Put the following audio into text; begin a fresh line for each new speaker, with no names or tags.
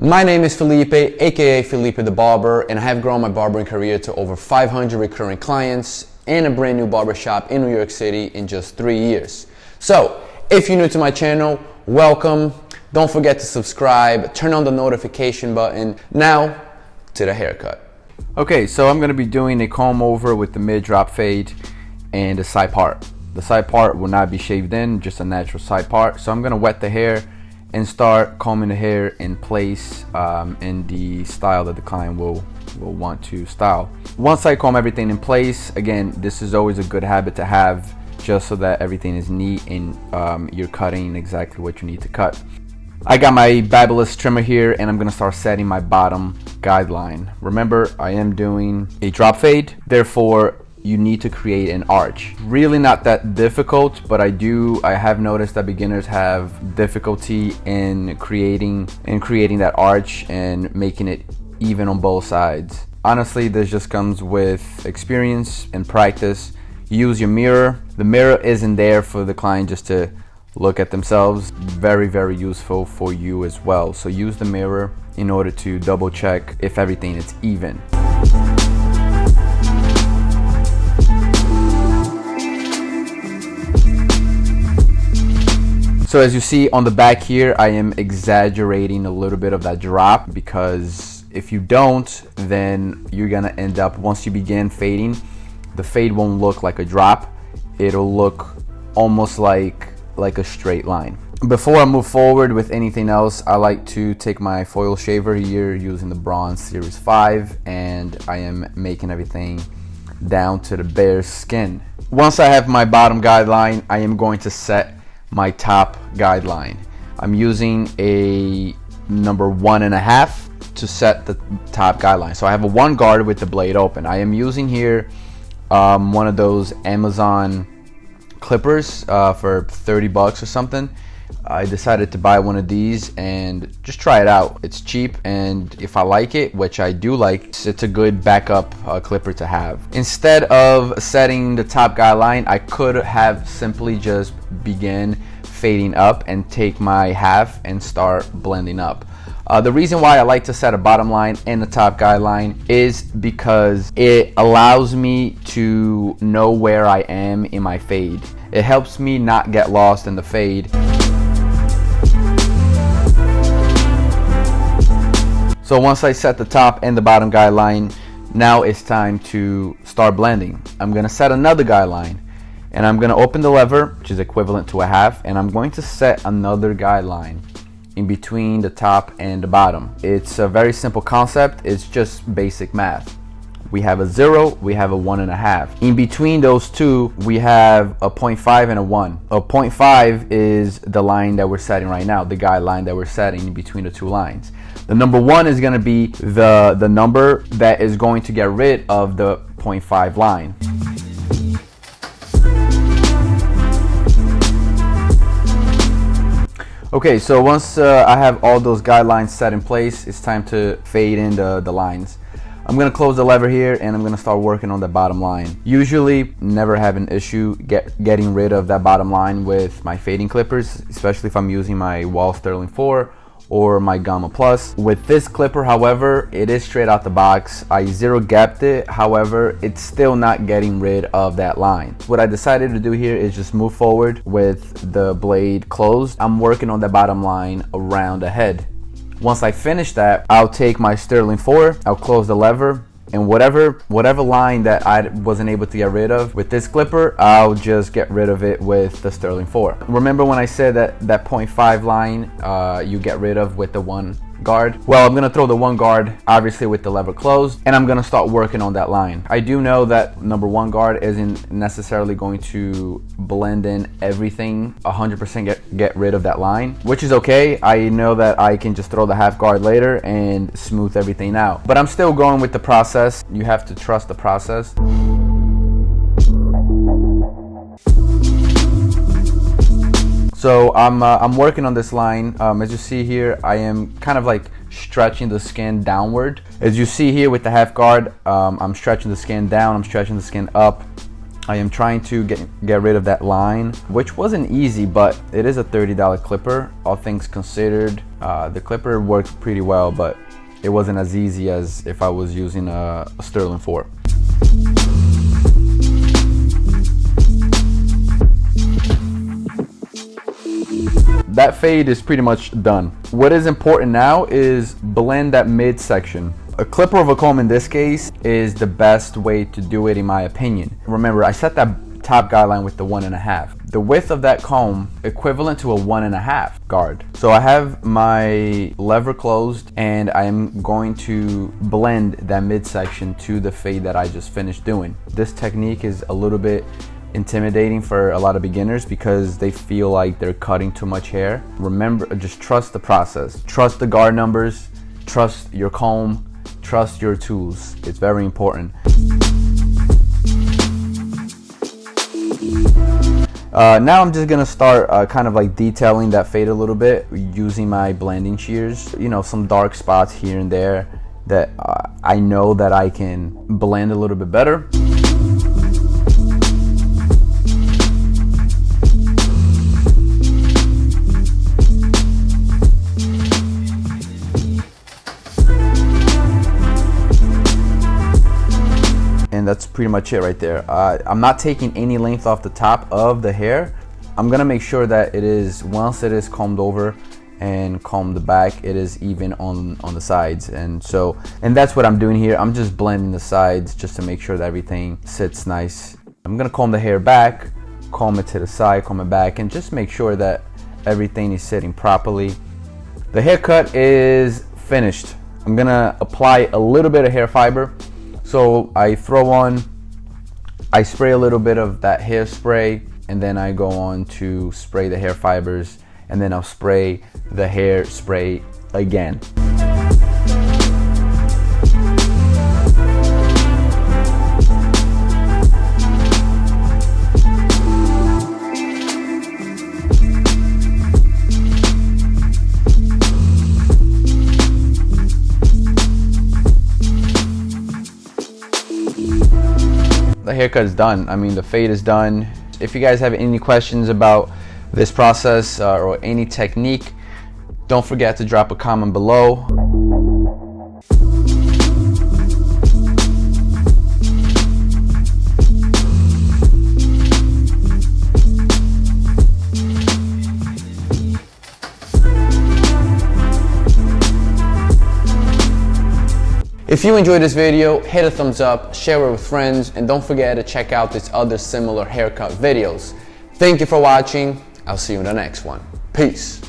My name is Fellipe, aka Fellipe the Barber, and I have grown my barbering career to over 500 recurring clients and a brand new barbershop in New York City in just 3 years. So, if you're new to my channel, welcome. Don't forget to subscribe, turn on the notification button. Now, to the haircut.
Okay, so I'm gonna be doing a comb over with the mid drop fade and the side part. The side part will not be shaved in, just a natural side part. So I'm gonna wet the hair and start combing the hair in place in the style that the client will want to style. Once I comb everything in place, again, this is always a good habit to have, just so that everything is neat and you're cutting exactly what you need to cut. I got my Babyliss trimmer here and I'm gonna start setting my bottom guideline. Remember, I am doing a drop fade, therefore you need to create an arch. Really not that difficult, but I have noticed that beginners have difficulty in creating that arch and making it even on both sides. Honestly, this just comes with experience and practice. Use your mirror. The mirror isn't there for the client just to look at themselves. Very, very useful for you as well. So use the mirror in order to double check if everything is even. So as you see on the back here, I am exaggerating a little bit of that drop, because if you don't, then you're gonna end up, once you begin fading, the fade won't look like a drop. It'll look almost like a straight line. Before I move forward with anything else, I like to take my foil shaver here using the Braun Series 5, and I am making everything down to the bare skin. Once I have my bottom guideline, I am going to set my top guideline. I'm using a number 1.5 to set the top guideline. So I have a 1 guard with the blade open. I am using here one of those Amazon clippers for 30 bucks or something. I decided to buy one of these and just try it out. It's cheap, and if I like it, which I do like, it's a good backup clipper to have. Instead of setting the top guideline, I could have simply just begin fading up and take my half and start blending up. The reason why I like to set a bottom line and a top guideline is because it allows me to know where I am in my fade. It helps me not get lost in the fade. So once I set the top and the bottom guideline, now it's time to start blending. I'm gonna set another guideline, and I'm gonna open the lever, which is equivalent to a half, and I'm going to set another guideline in between the top and the bottom. It's a very simple concept. It's just basic math. We have a 0, we have a 1.5. In between those two, we have a 0.5 and a 1. A 0.5 is the line that we're setting right now, the guideline that we're setting in between the two lines. The number 1 is gonna be the number that is going to get rid of the 0.5 line. Okay, so once I have all those guidelines set in place, it's time to fade in the lines. I'm gonna close the lever here and I'm gonna start working on the bottom line. Usually never have an issue getting rid of that bottom line with my fading clippers, especially if I'm using my Wahl Sterling 4 or my Gamma Plus. With this clipper, however, it is straight out the box. I zero gapped it, however, it's still not getting rid of that line. What I decided to do here is just move forward with the blade closed. I'm working on the bottom line around the head. Once I finish that, I'll take my Sterling 4, I'll close the lever, and whatever line that I wasn't able to get rid of with this clipper, I'll just get rid of it with the Sterling 4. Remember when I said that 0.5 line you get rid of with the 1 guard? Well, I'm gonna throw the 1 guard obviously with the lever closed, and I'm gonna start working on that line. I do know that number 1 guard isn't necessarily going to blend in everything 100%, get rid of that line, which is okay. I know that I can just throw the half guard later and smooth everything out, but I'm still going with the process. You have to trust the process. So I'm working on this line. As you see here, I am kind of like stretching the skin downward. As you see here with the half guard, I'm stretching the skin down, I'm stretching the skin up, I am trying to get rid of that line, which wasn't easy, but it is a $30 clipper. All things considered, the clipper worked pretty well, but it wasn't as easy as if I was using a Sterling 4. That fade is pretty much done. What is important now is blend that midsection. A clipper of a comb in this case is the best way to do it in my opinion. Remember, I set that top guideline with the 1.5. The width of that comb equivalent to a 1.5 guard. So I have my lever closed and I am going to blend that midsection to the fade that I just finished doing. This technique is a little bit intimidating for a lot of beginners because they feel like they're cutting too much hair. Remember, just trust the process. Trust the guard numbers, trust your comb, trust your tools. It's very important. Now I'm just gonna start kind of like detailing that fade a little bit using my blending shears. You know, some dark spots here and there that I know that I can blend a little bit better. And that's pretty much it right there. I'm not taking any length off the top of the hair. I'm gonna make sure that it is, once it is combed over and combed back, it is even on the sides. And that's what I'm doing here. I'm just blending the sides just to make sure that everything sits nice. I'm gonna comb the hair back, comb it to the side, comb it back, and just make sure that everything is sitting properly. The haircut is finished. I'm gonna apply a little bit of hair fiber. So I spray a little bit of that hairspray, and then I go on to spray the hair fibers, and then I'll spray the hairspray again. The haircut is done. I mean, the fade is done. If you guys have any questions about this process or any technique, don't forget to drop a comment below.
If you enjoyed this video, hit a thumbs up, share it with friends, and don't forget to check out these other similar haircut videos. Thank you for watching. I'll see you in the next one. Peace.